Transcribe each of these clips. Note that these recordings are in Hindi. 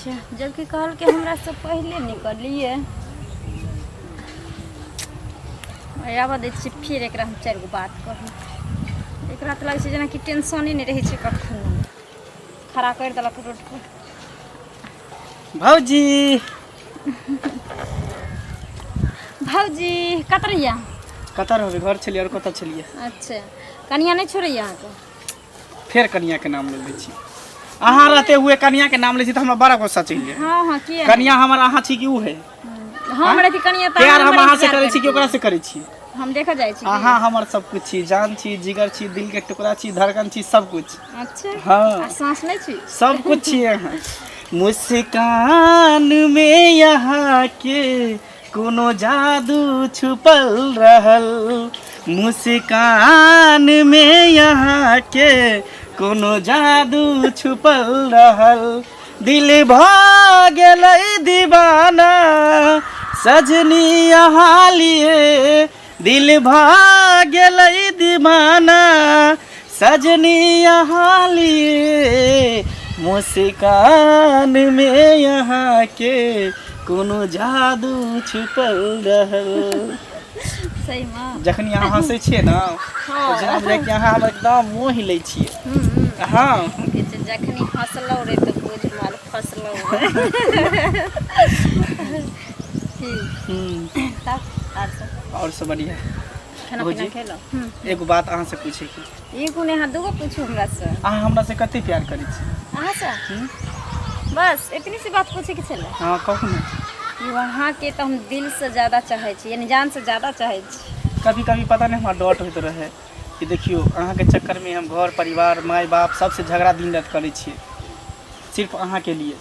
अच्छा जबकि कहल के हमरा से पहले निकलिए आबऽ दै छियै फिर एकरा हम 4 गो बात कहू एकरा तऽ लागै छै जेना कि टेंशने नहीं रहे कखनो खड़ा कर देलक रोड पर भौजी भौजी कतरिया कतर होबे घर छलिए और कत छलिए अच्छा कनिया नहीं छोड़े यहाँ को फिर कनिया के नाम ले लै छी अहाँ रहते हुए कनिया के नाम ले छी तो हमरा बड़ा गुस्सा चाहिए हाँ किया कनिया हमर अहाँ छी कि ऊ है हम रहती कनिया तो प्यार हम अहाँ से करे छी कि ओकरा से करे छी हम देखा जाए छी अहाँ हमर सब कुछ छी जान छी जिगर छी दिल के टुकड़ा छी धड़कन छी सब कुछ अच्छा हाँ सांस नहीं छी सब कुछ छी अहाँ मुस्कान में यहाँ के कोनो जादू छुपल रहल मुस्कान में यहाँ के कोनो जादू छुपल रहल दिल भाग गेलै दीवाना सजनी यहाँ लिए दिल भाग गेलै दीवाना सजनी यहाँ लिए मुस्कान में यहाँ के कोनो जादू छुपल रहल सही माँ जखन यहाँ हंसै छियै ना तो जेना कि यहाँ हम एकदम मोह लै छियै हाँ जखनी हंसलौ रे तो बुझ माल फसलौ और सब बढ़िया खाना पीना खेलो एगो बात अहाँ से पूछे की एगो ने हां दूगो पूछू हमरा से अहाँ हमरा से कते प्यार करै छी अहाँ से बस इतनी सी बात पूछे के छले हाँ कहू ना वहाँ के तो हम दिल से ज्यादा चाहे छी यानी जान से ज्यादा चाहे छी कभी कभी पता नहीं हमारा डॉट होते रहे कि देखियो अहाँ के चक्कर में हम घर परिवार माय बाप सबसे झगड़ा दिन रात करे छिए सिर्फ अहाँ के लिए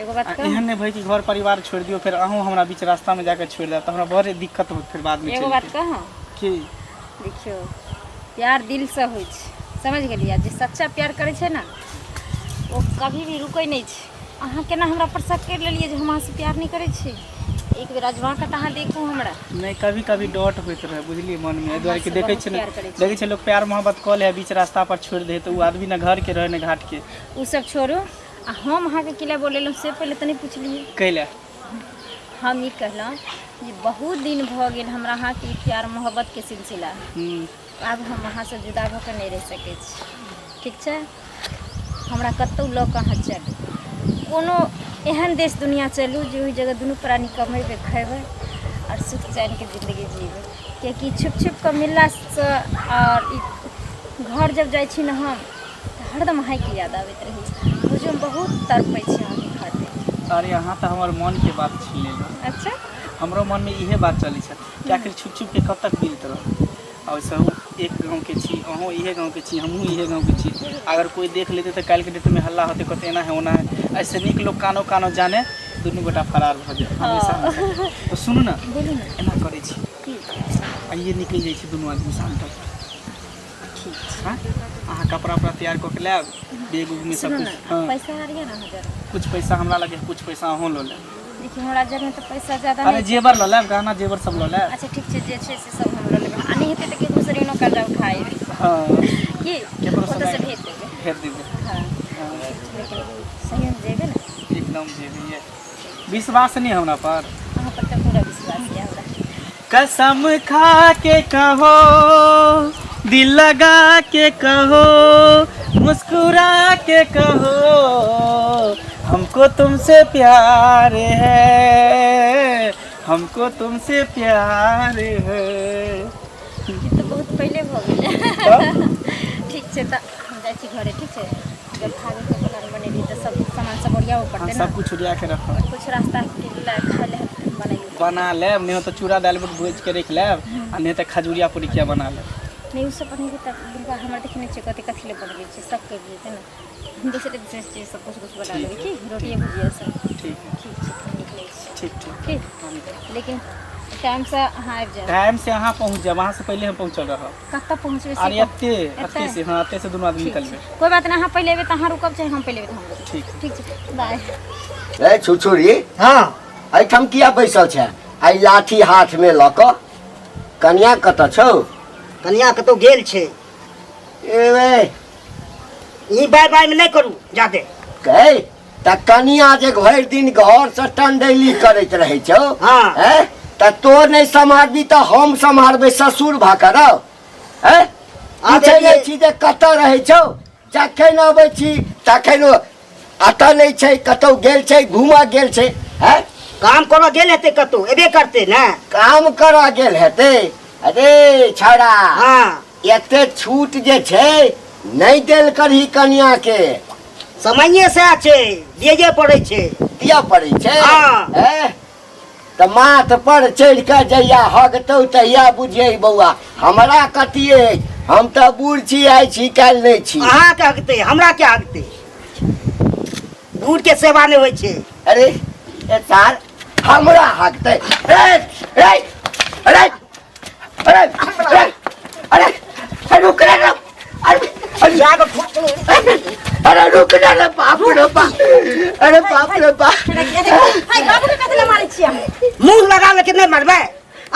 एगो बात कह एहन नहीं भाई कि घर परिवार छोड़ दियो फिर अहूँ हमरा बीच रास्ता में जाकर छोड़ दे तो हमरा बड़े दिक्कत होत फिर बाद में एगो बात कह कि देखियो प्यार दिल से होय छै समझ गेलिए जे सच्चा प्यार करे छै ना वो कभी भी रुकै नहीं छै अहाँ केना हमरा पर शक कर लेलिए जे हम अहाँ से प्यार नहीं करे छी एक बेर अजमा के तहाँ देखू हमरा नहीं कभी कभी डॉट होत रहे बुझलिए मन में ए दुआरे कि देखे छै ना देखे छै लोग प्यार मोहब्बत कऽ ले बीच रास्ता पर छोड़ दे तो वो आदमी ना घर के रहे ना घाट के उ सब छोड़ू आ हम अहाँ के किला बोलेलहुँ से पहले तनी पूछलिए कैला हम ई कहलहुँ जे बहुत दिन भ गेल हमरा अहाँ के प्यार मोहब्बत के सिलसिला अब हम अहाँ से जुदा भऽ के नहीं रह सकै छी ठीक छै हमरा कतौ लऽ कऽ अहाँ चलू कोनो एहन देश दुनिया चलू जे ओहि जगह दुनू प्राणी कमेबै खेबै और सुख चैन के जिंदगी जीबै कियाकि छुप छुप के मिलला से और घर जब जाइ छी ना हम हरदम अहाँ के याद आबैत रही बुझियौ हम बहुत तड़पै छी अहाँके खातिर अरे यहाँ तो हमार मन के बात छीन लेलो अच्छा हमरो मन में इहे बात चलै छै कि आखिर छुप छुप के कब तक मिलत रह और सब एक गांव के छी अहों इहे गांव के छी हमहूँ इहे गांव के छी अगर कोई देख लेते तो कल के डेट में हल्ला होते कहते एना है ओना है ऐसे निक लोग कानो कानो जाने दुनू गोटा फरार भ जाए हमेशा तो सुनू ना बोलू ना एना करै छी आइए निकल जाइ छी दुनू आदमी शाम तक ठीक हाँ अहाँ कपड़ा उपड़ा तैयार कऽ के लायब बैग उग में सब सुनू कुछ ना पैसा आ रही है ना हजार कुछ पैसा हमरा लगे कुछ पैसा अहों लो ले देखिए हमरा जब में तो पैसा ज्यादा अरे नहीं जेवर लो लेब गहना जेवर सब लो लेब अच्छा ठीक छै जे छै से सब हम लऽ लेबै आ नहीं हेतै तऽ केकरो से ऋणो कर्जा उठाए हाँ की केकरो ओतऽ से से भेज देबै भेज दीजिए हाँ लेकिन सही में जेबै ना एकदम जेबी विश्वास नहीं है हमरा पर अहाँ पर तऽ पूरा विश्वास है हमरा कसम खा के कहो दिल लगा के कहो मुस्कुरा के कहो हमको तुमसे प्यार है हमको तुमसे प्यार है ई तऽ बहुत पहले भऽ गेलै ठीक छै तऽ हम जाइ छी घरे ठीक छै जब खावे के प्लान बनेली तऽ सब सामान सब ओरियाओ पड़तै ना सब कुछ उड़िया के रखो कुछ रास्ता के लिए खाए ले बनाइए बना लेब नहीं तो चूड़ा दाल बुट भूज के रख लेब आ नहीं तो खजूरिया पुरिकिया बना लेब नहीं उ सब बनेगी तब दुर्गा हमर देखने छै कथी कथी ले बनबै छै सब के जेतै ना हम दूसरे चीज सब कुछ बना लेबै की रोटी भुजिया सब ठीक है ठीक छै हम निकलै छी ठीक ठीक लेकिन टाइम से अहाँ आबि जाएब टाइम से अहाँ पहुँच जाए वहाँ से पहले हम पहुँचल रह कतऽ पहुँचबै से अरे अत्ते से हाँ अत्ते से दोनों आदमी निकलबे कोई बात नहीं अहाँ पहले एबै तऽ अहाँ रुकब चाहे हम पहले एबै तऽ हम रुकब ठीक ठीक छै बाय ए छुछुरी हाँ एहिठाम किया बैसल छै आई लाठी हाथ में लऽ कऽ कनिया कतऽ छौ कनिया कतौ गेल छै ए ई बाय बाय में नहीं करू जाते कहे त कनिया जे भरि दिन घर से टंडैली करैत रहे छौ हाँ। हैं त तो नहीं सम्हारबी त हम सम्हारबै ससुर भा करब हैं पूछै नहि छी जे कतऽ रहै छौ जखन अबै छी तखन अतऽ नहि छै कतौ गेल छै घुमऽ गेल छै हैं काम करऽ गेल हेतै कतौ एबे करतै ने काम करऽ गेल हेतै अरे छौड़ा हाँ एते छूट जे छै नहीं देल करही कनिया के समये से छै दिये पड़ै छै दिया पड़ै छै हाँ। हैं? त माथ पर चढ़ के जहिया हगतौ तहिया बुझियै बौआ हमरा कतिये हम त बूढ़ छी आइ छी काल्हि नहीं छी अहाँ के हकतै हमरा के हकतै बूढ़ के सेवा नहीं होइ छै अरे ए सार हमरा हकतै रे रे अरे अरे अरे अरे रुक रे अरे जाग फुट अरे रुक रे बाप रे बाप अरे बाप रे बाप हाय बाबू के कतले मारै छी हम मुंह लगा ले के नहीं मरबे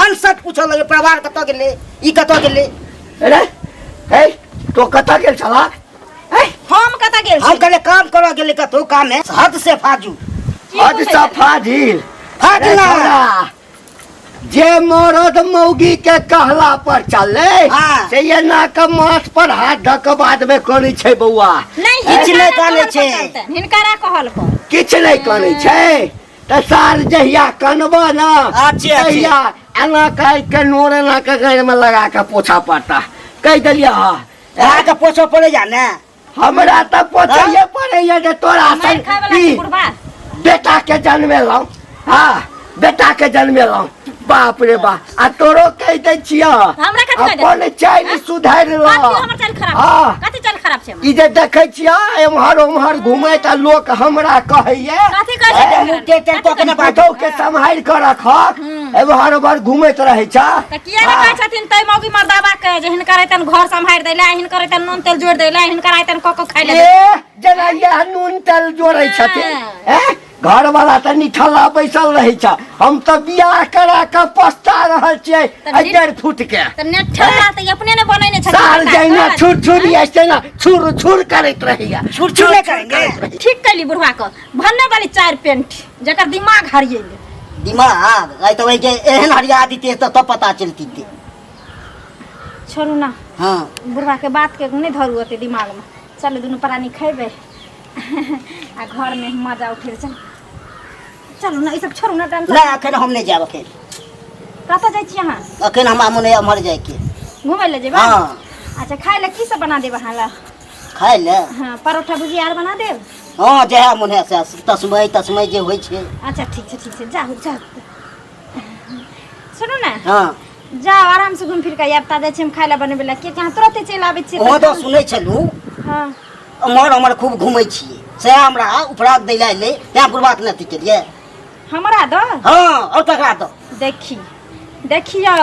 अनसत पूछो लगे परिवार कतऽ गेले ई कतऽ गेले अरे हे तो कतऽ गेल छला हे हम कतऽ गेल हम छी कहले काम करऽ गेले कतौ काम है हद से फाजू हद सफा झील फाजला जे मरद मौगी के कहला पर चले हाँ। से ये ना के माथ पर हाथ धक बाद में करै छै बौआ नहीं किछ हिनकरा नहीं कानै कहल छै। पर चलतनि, हिनकरा कहल पर किछ नहीं करै छै त सार जहिया कनबा ना अच्छे, अच्छे। तहिया एना कह के नोर एना के घर में लगा के पोछा पड़ता कह दिलिया अहाँ के पोछो पड़े जा ने हमरा त पोछैये पड़ैया जे तोरा मार खाय वाला छी बुढ़बा बेटा के जन्मेलौं हाँ बेटा के जन्मेलौं बाप रे बा आ तोरो कह दै छिया हमरा कथी कह दै अपन चाइल सुधार लो कथी हमर चाल खराब हाँ। छै? कथी चाल खराब छै हमर? ई जे देखै छिया एम्हर ओम्हर घुमै त लोक हमरा कहैये कथी कहै छै हैं? हमरा? मुँह टेढ़ कऽ के ना बाटो के सम्हार के रखक एम्हर ओम्हर घुमैत रहै छ त किया ने कहै छथिन तै मौगी मर्दाबा के जे हिनकर एतन घर सम्हार दैला हिनकर एतन नून तेल जोड़ दैला हिनकर एतन कको खाइ ले ए जेना ये नून तेल जोड़ै छथिन हैं घर वाला त निठल्ला बैसल रहै छ हम त बियाह करा के पछता रहल छियै तऽ 1.5 फुट के त नेठल्ला त अपने ने बनैने छथिन साल सरकार। जैना छुर छुरी ऐसे ना छुर छुर करैत रहिया छुर छुर नहीं करेंगे ठीक कैली बुढ़वा को भन्ने वाली चार पेंट जकर दिमाग हरियले दिमाग आई तो वही के एहन हरिया दीते तो पता चलती थी छोड़ू ना हाँ बुढ़वा के बात के नहीं धरू ओते दिमाग में चलो दुनू प्राणी खेबे आ घर में मजा उठे चल चलू ना ई सब छोड़ू ना टाइम नहीं अखन हम नहीं जाब अखन कतऽ जाइ छी अहाँ अखन हम मुने मर जाए के घूमे ले जेबा हाँ अच्छा खाए ले की सब बना देब अहाँ ला खाए ले हाँ परोठा भुजिया आर बना देब हाँ जहे मुने से तस्मै जे होइ छै अच्छा ठीक छै जाओ जाओ सुनू ना हाँ जाओ आराम से घूम फिर के आब ता जाइ छी हम खाए ला बनबे ला कि यहाँ तुरंते चलि आबै छी वहाँ तो सुनै छलू हाँ उमर हमर खूब घूमै छियै से हमरा उपरात दै ला एलै तेँ बुढ़बाक नहि केलियै हमरा दो हाँ और तकरा दो देखियौ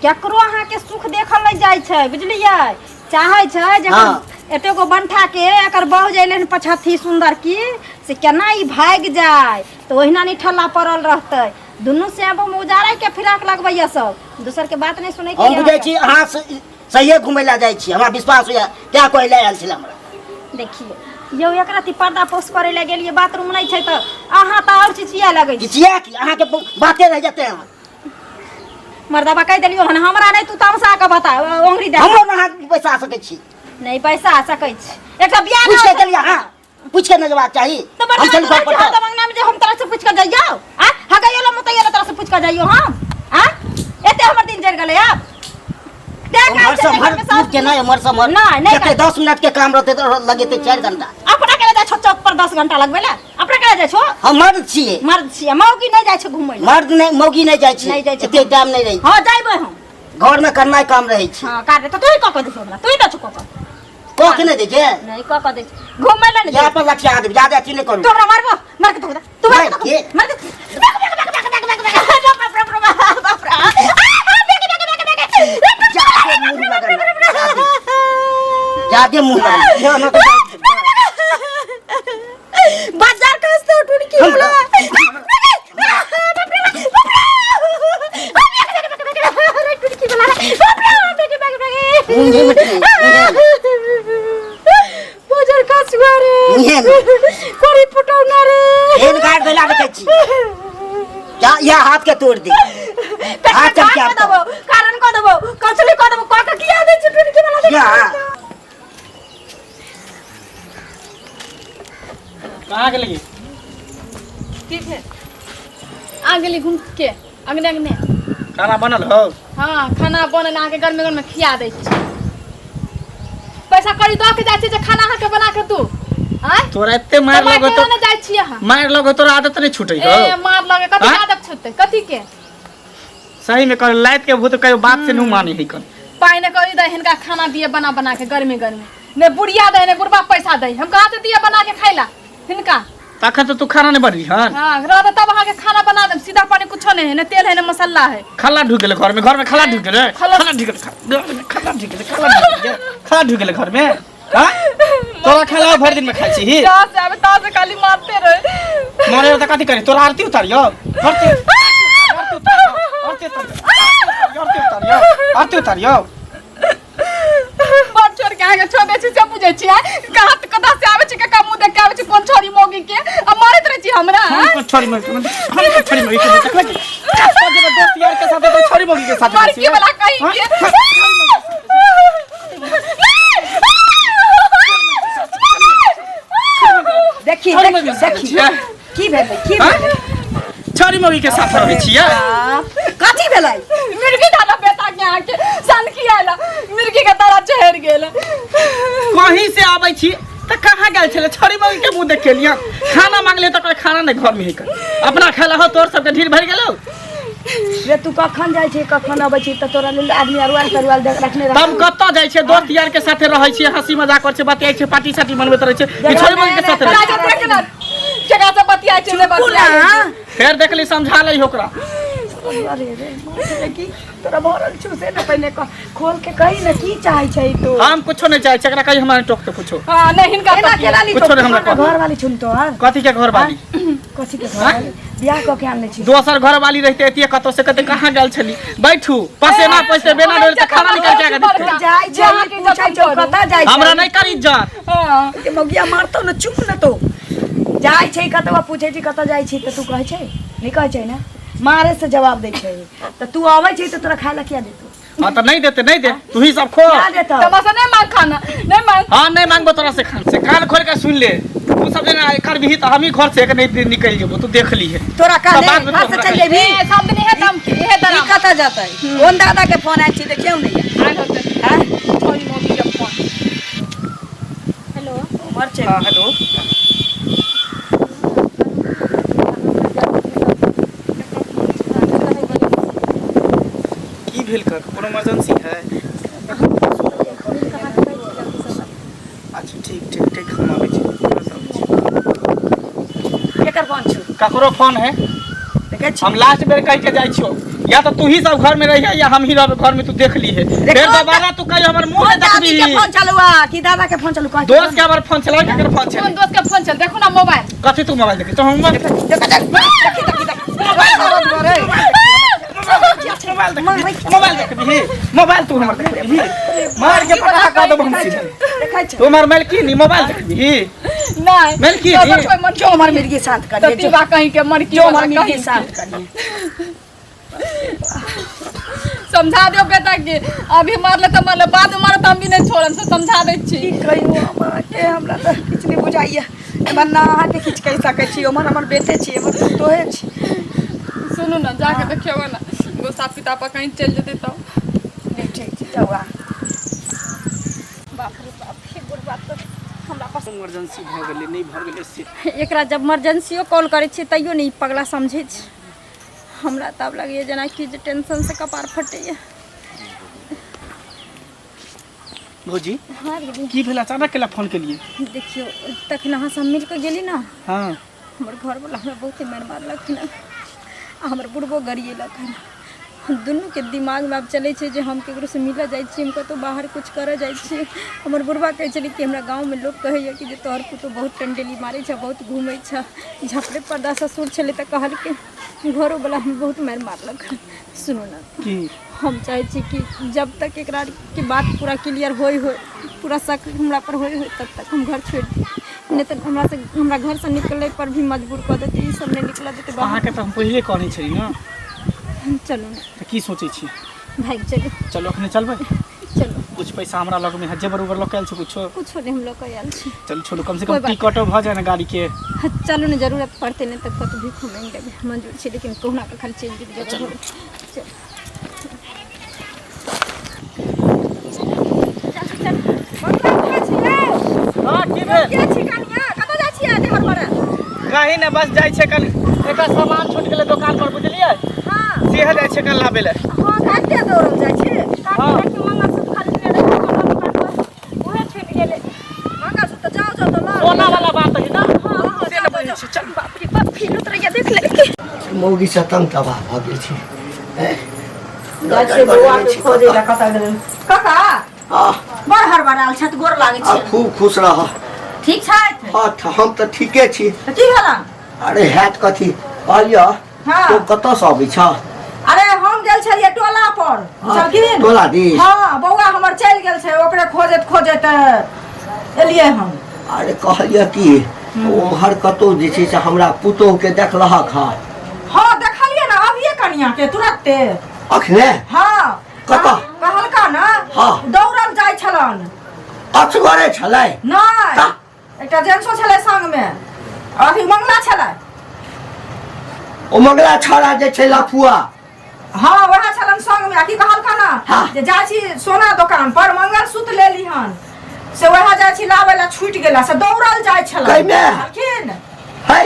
केकरो अहाँके सुख देखल नहि जाइ छै बुझलियै चाहै छै जे हाँ। एते गो बंठा के एकर बहु जैलन पछथी सुंदर की से केना ई भाग जाय तो ओहिना नहीं ठल्ला पड़ल रहतै दुनू से अब उजारै के फिराक लगबैया सब दूसर के बात नहीं सुनै हम बुझै छी अहाँ सहिए घुमै ला जाइ छी हमरा विश्वास होइए तेँ कोई ले आयल छलै हमरा देखिए यौ एक रति पर्दा पोस करे ला गेलिए बाथरूम नहीं छै त अहाँ त और चिचिया लगै छी किया कि अहाँके बाते रह जेतै हम मर्दबा कह देलियो हन हमरा नहीं तू तमसा के बता ओंगरी दे हमरो अहाँ पैसा सकै छी नहीं पैसा आ सकै छी एकटा बियाह पूछ के गेलियै अहाँ पूछ के न जवाब चाही तो हम चल बड़ा पर तो मंगना में जे हम तरह से पूछ के जाइयो आ हगैयो ला मुतैयो ला तरह से पूछ के जाइयो हम आ एते हमर दिन जर गेलै अब हमर से मर पूछ के नहीं हमर से मर नहीं कते 10 मिनट के काम रहते तो लगेते 4 घंटा अपना के जा छो चौक पर 10 घंटा लगबेला अपना के जा छो हम मर्द छियै मर्द छियै मौगी नहीं जाय छै घुमै ला मर्द नहीं मौगी नहीं जाइ छी नहीं जाइ छै। एते टाइम नहीं रही हां जाइबे हम घर में करना काम रहे छी हां काट दे तो तू क दे हमरा तू त छु को के नहीं दे जे नहीं क दे घुमै ला नहीं यहाँ पर लक्ष्य आदमी ज्यादा अच्छी नहीं करू तू हमरा मारबो मार के तू नहीं, ये। मार के ज्यादा मुंह लगन बाजार कस्तो टुडकी होला टुडकी बोला मुंह में बाजार का सुआरे मुंह कोरी पुटो हाथ के तोड़ दे हाथ चल के आप कारण को देबो कचली को देबो का किया दे छी फिर के वाला क्या कहाँ के लगी ठीक है आ गेली घूम के अगने अगने खाना बनल हो हाँ खाना बनल आके घर में खिया दे छी पैसा कड़ी दो के जाय छी जे खाना के बना के तू हां तोरा एते मार लगो तो ना जाय छी हां मार लगो तोरा आदत नहीं छूटे हो ए मार लगे कथि आदत छूटते कथि के सही में कर लाइट के भूत कहियो बात से नहीं माने है कर पाई ने करी दे हिनका खाना दिए बना बना के गर्मी गर्मी ने बुढ़िया दे ने बुढ़बा पैसा दे हम कहां से दिए बना के खाइला हिनका तखन तो तू खाना नहीं बनी हन हां रह तब वहां के खाना बना दे सीधा पानी कुछ नहीं है ने तेल है ने मसाला है खला ढुक गेले घर में खला ढुक गेले खला ढुक गेले खला ढुक गेले घर में हां तोरा खला भर दिन में खाई छी जा से अब ता से खाली मारते रहे मारे त कथि करे तोरा आरती उतारियो आरती उतारियो बात छोड़ के आगे छोड़े छी सब बुझे छी कहां कदा से आवे छी के काम देख के आवे छी कोन छोरी मोगी के अब मारत रहे छी हमरा हम छोरी मोगी हम छोरी मोगी के देख लगे दोस्त यार के साथ तो छोरी मोगी के साथ मार के वाला कहीं के देखी की भेलै छोरी मोगी के साथ रहै छियै कथी भेलै मिर्गी डाला बेटा के आके सन कियाला मिर्गी के तरह चढ़ गेल कहीं से आबै छी त कहां गेल छले छोरी मोगी के मुंह देख के लिया खाना मांगले त कोई खाना नहीं घर में ही कर अपना खेला हो तोर सब के ढीर भर गेलो रे तू कखन जाइ छी कखन अबै छी त तोरा लेल आदमी अरुआल तरुआल रखने रह हम कत्ता जाइ छै दोस्त यार के साथे रहै छी हंसी मजाक कर छै बतियाइ छै पार्टी साटी मनबैत रहै छै ई छोरी मोगी के साथे रहै छै जगह से बतियाइ छै ने बतियाइ फेर देखली समझा लै ओकरा अरे रे की तोरा भरल छु से न पहले खोल के कही न की चाहै छै तो हम कुछो नहीं चाहे एकरा कहीं हमरा टोक तो कुछो हां नहीं हिनका केला ली कुछो नहीं हमरा कह घर वाली छुन तो कथि के घर वाली कथि के घर बियाह क के आनले छी दोसर घर वाली रहते एतिए कतो से कते कहां गेल छली बैठू पसेना पसे बेना डोल त खाना निकाल के आगे जाय जाय पूछै छौ कता जाय हमरा नहीं कर इज्जत हां के मगिया मारतो न चुप न तो जाय छै कतवा पूछै छी कता जाय छी त तू कहै छै नहीं कहै छै ना मारे से जवाब दै छै त तू आबै छै त तोरा खाय ला किया देतो हां त नहीं देते नहीं दे तू ही सब खो क्या देता तमाशा नहीं मांग खाना नहीं मांग हां नहीं मांगबो तोरा से खान से कान खोल के सुन ले तू सब जना कर भी त हम ही घर से एक नहीं निकल जेबो तू देख ली है तोरा का तो बाद में हाथ से चल जेबी ए सब दिन है दम के है ई तरह कता जाता है कोन दादा के फोन आइ छी देखियो नहीं आइ होते हां छोरी मोगी के फोन हेलो उमर छै हां हेलो की भेल कर कोनो इमरजेंसी है अच्छा ठीक ठीक ठीक हम आबै छी केकर फोन छु ककरो फोन है देखे छी हम लास्ट बेर कह के जाय छियो या तो तू ही सब घर में रहिए या हम ही रह घर में तू देख ली है फिर दोबारा तू कहियो हमर मुंह में दादी देखबी के फोन चलुआ कि दादा के फोन चलु कह दोस्त के हमर फोन चला केकर फोन कौन चला दोस्त का फोन चल देखो ना मोबाइल कथि तू मोबाइल देखी तो हम मोबाइल देखबी मोबाइल तू हमर देखबी मार के पटा का दो हम सीधे देखै छी तू हमर मेल की नी मोबाइल देखबी नहीं मेल की अगर कोई मन जो हमार मिर्गी शांत तो करिए तीबा कहीं के मर की जो वाला हमार मिर्गी कहीं शांत करिए समझा दियो बेटा के अभी मारले त मारले बाद में मारत हम भी नहीं छोड़म से समझा दे छी कहियो हमरा के हमरा त किछ नहीं बुझाइए एमन ना हाथ खींच कह सकै छी हमर बेटे छी हमर तोहे छी सुनू ना जाके देखियो ना गोसा पिता पर कहीं चल जेते तो ठीक छी जावा बाप रे बाप हे बुढ़बा तो हमरा पास इमरजेंसी भ गेलै नहीं भ गेलै से एकरा जब इमरजेंसीओ कॉल करे छी तैयो नहीं पगला समझे छी हमरा तब लगे जना कि जे टेंशन से कपार फटे भौजी हां दीदी की भेल अचानक केला फोन के लिए देखियो तखन अहाँ सब मिल के गेली ना हां हमर घर वाला हमरा बहुते मार मारलक ना हमर बुढ़बो गरिएलक हन दुनू के दिमाग में अब चले छे जे हम केकरो से मिला जाय छी हम कतो बाहर कुछ करे जाय छी हमर बुढ़बा कहे छली कि हमरा गांव में लोग कहे कि जे तोहर पुतो बहुत टंडेली मारे छ बहुत घूमे छ झपड़े पर्दा ससुर छले त कहल के घरो वाला हम बहुत मार मारलक सुनो ना की हम चाहे छी कि जब तक एकरा की बात पूरा क्लियर होई हो पूरा शक हमरा पर होई हो तब तक हम घर छोड़ दी नहीं तो हमरा घर से निकले पर भी मजबूर कर देती सब नहीं निकला देते अहाँ के त हम पहिले कहने छली ना चलो ना तो की सोचे छी भाग चलो चलो अखने चलबै चलो कुछ पैसा हमरा लग में जेबर उबर लकल छै कुछो कुछ नहीं हम लोग का आयल छी चल छोड़ू कम से कोई कम बात टिकटो भ जाए ना गाड़ी के हाँ, चलो ना जरूरत पड़ते नहीं तब तक भी घूमेंगे मंजूर छी लेकिन कोहना का खाली चेंज की जगह चलो हां की भेल कहीं ना बस जाय छै कल एटा सामान छूट गेलै दुकान पर बुझलियै सेहे जाय छै कल लाबे ले सोना वाला बात है ना से न बुझै छै चल बाप रे बाप फिर उतर गया देख ले मौगी से तंग तबाह भऽ गेल छी खूब खुश रह ठीक छथि हाँ हम तो ठीके छी तऽ की भेल अरे हैत कथी कहलियो हाँ। तो कतऽ से अबै छ अरे हम गेल छलियै टोला पर बुझलखिन टोला दिस हाँ बौआ हमर चलि गेल छै ओकरे खोजैत खोजैत एलियै हम अरे कहलियो कि उम्हर कतौ जे छै से हमरा पुतोह के देखलहक हँ हाँ देखलियै ना अभिये कनिया के तुरंते अखने हाँ कतऽ? कहलका ना हाँ। दौड़ल जाइ छलन असगरे छलै नहीं का? एकटा जेंट्सो छलै संग में अभी मंगला छलै ओ मंगला छौड़ा जे छै लफुआ हाँ वह छलन संग में की कहलका ना हाँ। जे जाइ छी सोना दुकान पर मंगलसूत्र ले लीहन से वह जाइ छी लाबै ला छूटि गेला से दौड़ल जाइ छलन कहिने? बुझलखिन? है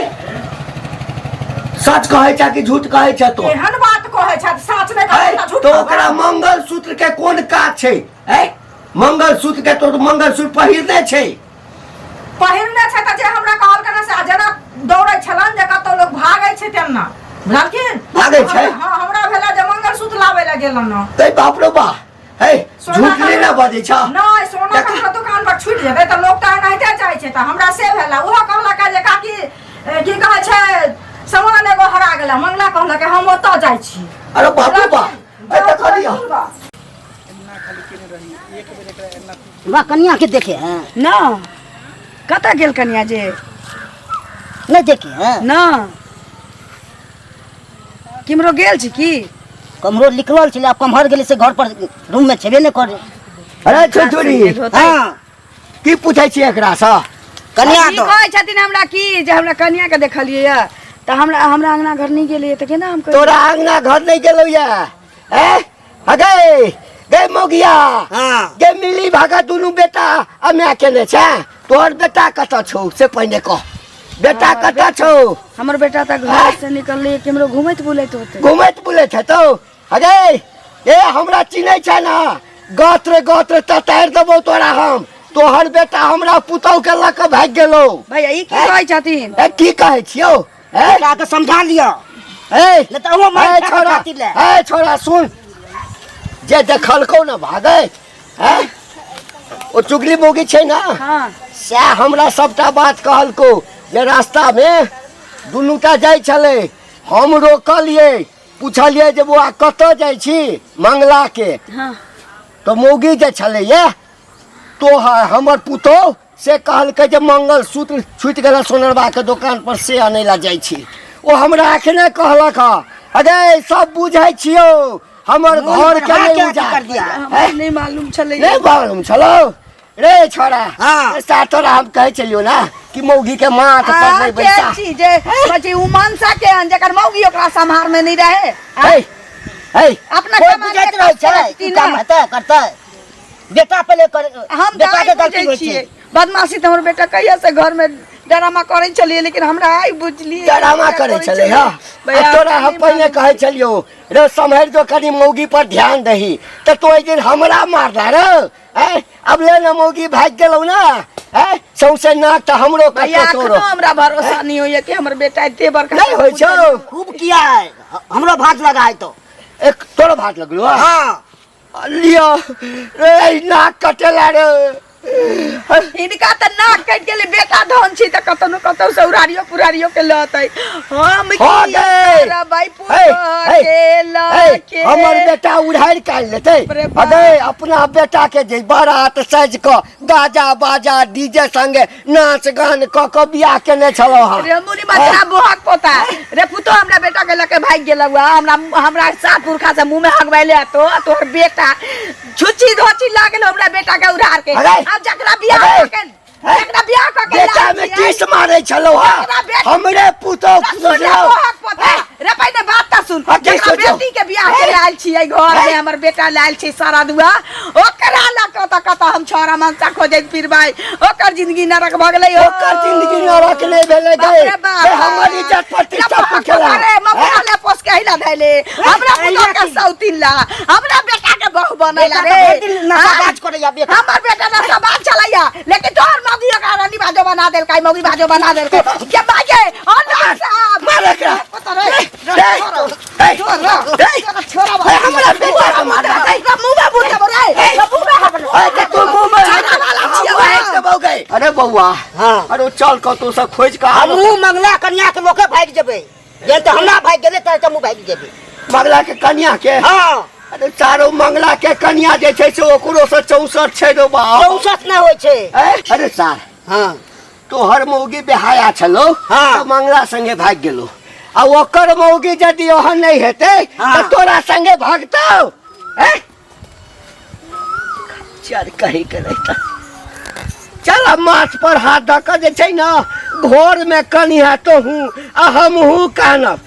सच कहै छ कि झूठ कहै छ तो एहन बात कहै छ सच नहीं कहै है त झूठ तो कहबै। ओकरा मंगलसूत्र के कोन काज छै है मंगलसूत्र के तो मंगलसूत्र पहिरने छै पहिरने छै त जे हमरा कहलका ना से जेना दौड़ै छलन जे कतौ लोग भागै छै तेना बुझलखिन भागै छै? हाँ हमरा भेला जे मंगलसूत्र लाबै ला गेलन ना तै बाप रे बा है सोना झूठ नहीं ना बजै छ नहीं सोना का दुकान पर छूट जेतै त लोग त एनाहिते जाइ छै त हमरा से भेला ओहो कहलका जे काकी की कहै छै सामान एगो हरा गेला मंगला कहलक हम ओतऽ जाइ छी अरे बाप रे बा ए देखलियो वाह कन्या के देखे हैं ना कतऽ गेल कन्या जे नहीं देखे हैं ना किमरो गेल छी की कमरो लिखल छले आप कमहर गेले से घर पर रूम में छेबे नहीं करे अरे छोटुरी हाँ की पूछै छी एकरा सँ कन्या ई तो कहै छथिन हमरा की जे हमरा कन्या के देखलियै या त हमरा अंगना घर नहीं गेलियै त केना हम तोरा अंगना घर नहीं गेलौ या ए हगे गे मोगिया हाँ गे मिली भागा दुनू बेटा अम्या केने छै तोहर बेटा कतऽ छौ से पहिने कह बेटा कतऽ छौ हमर बेटा त घर से निकलले किमरो घुमैत बुलैत होते घुमैत बुलैत हेतौ हगे ए हमरा चिन्है छै ना गात्र गात्र ततारि देबौ तोरा हम तोहर बेटा हमरा पुतौह के लऽ कऽ भागि गेलौ भैया ई की कहै छथिन ए की कहै छियौ ए बेटा के समझा लियो ए नहीं तो वो मार ए छोरा खातिर ले ए छोरा सुन जे देखलकौ ना भागै है ओ चुगली मोगी छै ना हाँ सएह हमरा सबटा बात कहलकौ जे रास्ता में दुनूटा जाइ छलै हम रोकलियै पूछलियै जे बौआ कतऽ जाइ छी मंगला के हाँ तो मौगी जे छलैया तो हमर पुतौह से कहलकै जे मंगलसूत्र छूटि गेल सोनरबा के दुकान पर से आनै ला जाइ छी ओ हमरा एखने कहलक अरे सब बुझै छियौ हमर घर के हाँ, नहीं क्या उजाड़ कर दिया? हमरा नहीं मालूम छलै नहीं मालूम छलो रे छोरा हाँ। ऐसा तोरा हम कहै छलियो ना कि मौगी के माथ पर नहीं बैसा जे बची उ मनसा के जकर मौगी ओकरा संभार में नहीं रहे हे हे अपना कोई कमाल बुझैत के रहे कष्ट छै करती ई ना। काम हेतै करतै बेटा पहले कर हम बेटा के दाई गलती बुझै होय छियै छै बदमाशी त हमर बेटा कहिया से घर में ड्रामा करै छलिए लेकिन हमरा आई बुझलिए डरामा करे छले हा आ तोरा हम पहले कहै छलियो रे सम्हर जो कनी मौगी पर ध्यान दही त तो ओइ दिन हमरा मारला रे हैं अब ले ना मौगी भाग गेलौ ना हैं सौसे नाक त हमरो भैया कतो एखनो तोरो हमरा भरोसा नहीं होइए कि हमर बेटा एते बड़का नहीं होय छौ खूब किया है हमरो भाग लगा है तो एक तोरो भाग लगलो हाँ लियो रे नाक कटेला रे इनका त नाक कट गेले बेटा धन छी त कतनो कतौ सौरारियो पुरारियो के लतै हम हो गए। भाई हे, हे, के लके हमर बेटा उड़ाड़ काल लेते अरे बाप। अरे अपना बेटा के जे बारात सज क गाजा बाजा डीजे संगे नाच गान क बियाह केने छलो हां रे मुनी मछरा बोहक पोता रे पुतो हमरा बेटा के लके भाग गेल हुआ हमरा सात पुरखा से मुंह में हगवाइले तो तोर बेटा छुची धोची लागल हमरा बेटा के उड़ार के अरे, अब जकरा बियाह के एकरा बियाह क के बेटा में किस मारे छलो हां हमरे पुतो रे पहले बात त सुन हाँ, की जकरा सोचो? बेटी के बियाह के लायल छियै घर में हमर बेटा लायल छै सारा दुआ ओकरा ला कत हम छोरा मनसा खोजै फिरबै ओकर जिंदगी नरक भ गेलै ओकर जिंदगी नरक नहीं भेले गए बाप रे बाप। ए, हमर इज्जत प्रतिष्ठा पूछला अरे मम्मा ले पोस के हिला धैले हमरा पुतो के सौतिन ला हमरा बेटा के बहू बनैला रे नशाबाज करे या बेटा हमर बेटा ना समाज चलैया लेकिन तोहर मौगी का रानी बाजो बना देल काई मौगी बाजो बना देल के बाजे अल्लाह साहब मारे का पता रे छोरा हमरा बेटा के मार दे मुंह में बुझ रे अरे तू मुंह में अरे बउआ हां अरे चल कतौ से खोज का हमहू मंगला कन्या के लोके भाग जेबे जे त हमरा भाग गेले त हमहू भाग जेबे मंगला के कन्या के हां अरे चारो मंगला के कन्या जे छै से ओकरो से 64 छै रो बा 64 ना होय छै अरे सार हां तोहर मौगी बेहाया छलो हाँ। तो मंगला संगे भाग गेलो आ ओकर मौगी यदि ओहन नहीं हेते हाँ। तो तोरा संगे भागतौ चल कहीं के रहता चल माथ पर हाथ धक जे छै ना घोर में कनिया तो हूँ आ हम हूँ कानब